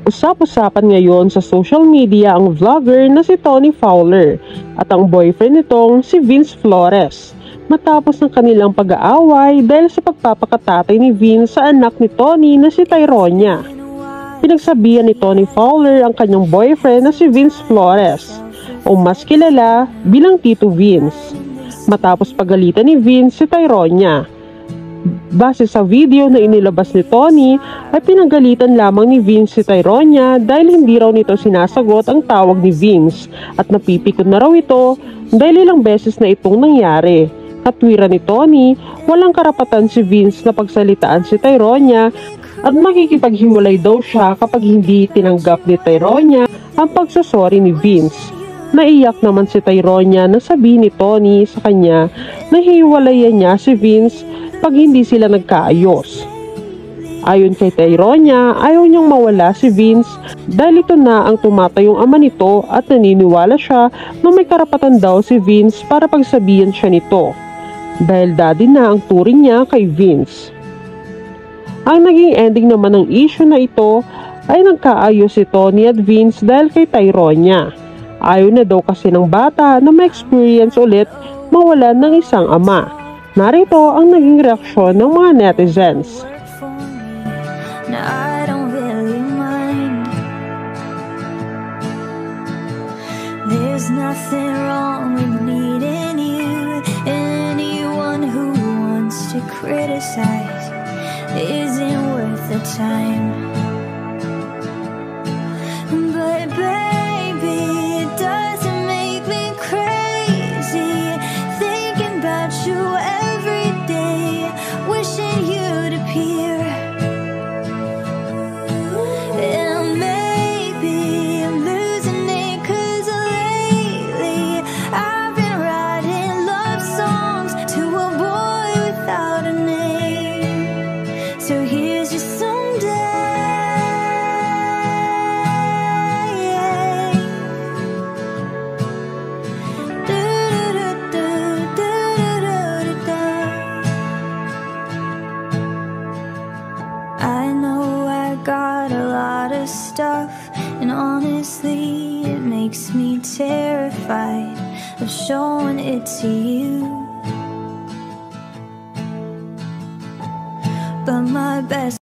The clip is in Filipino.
Usap-usapan ngayon sa social media ang vlogger na si Tony Fowler at ang boyfriend nitong si Vince Flores matapos ng kanilang pag-aaway dahil sa pagpapakatatay ni Vince sa anak ni Tony na si Tyronia. Pinagsabihan ni Tony Fowler ang kanyang boyfriend na si Vince Flores o mas kilala bilang Tito Vince matapos pagalitan ni Vince si Tyronia. Base sa video na inilabas ni Tony ay pinagalitan lamang ni Vince si Tyronia dahil hindi raw nito sinasagot ang tawag ni Vince at napipikon na raw ito dahil ilang beses na itong nangyari. Katwiran ni Tony, walang karapatan si Vince na pagsalitaan si Tyronia at makikipaghiwalay daw siya kapag hindi tinanggap ni Tyronia ang pagsusori ni Vince. Naiyak naman si Tyronia na sabihin ni Tony sa kanya na hiwalayan niya si Vince pag hindi sila nagkaayos. Ayon kay Tyronia, ayaw niyang mawala si Vince dahil ito na ang tumatayong ama nito at naniniwala siya na may karapatan daw si Vince para pagsabihan siya nito dahil daddy na ang turing niya kay Vince. Ang naging ending naman ng issue na ito ay nagkaayos si Tony at Vince dahil kay Tyronia. Ayaw na daw kasi ng bata na ma-experience ulit mawalan ng isang ama. Narito ang naging reaksyon ng mga netizens. There's nothing wrong with needing you. Anyone who wants to criticize isn't worth the time. But baby, it doesn't make me crazy thinking about you every day, wishing you'd appear. And maybe I'm losing it 'cause lately I've been writing love songs to a boy without a name. So here's your someday. I know I got a lot of stuff, and honestly it makes me terrified of showing it to you. But my best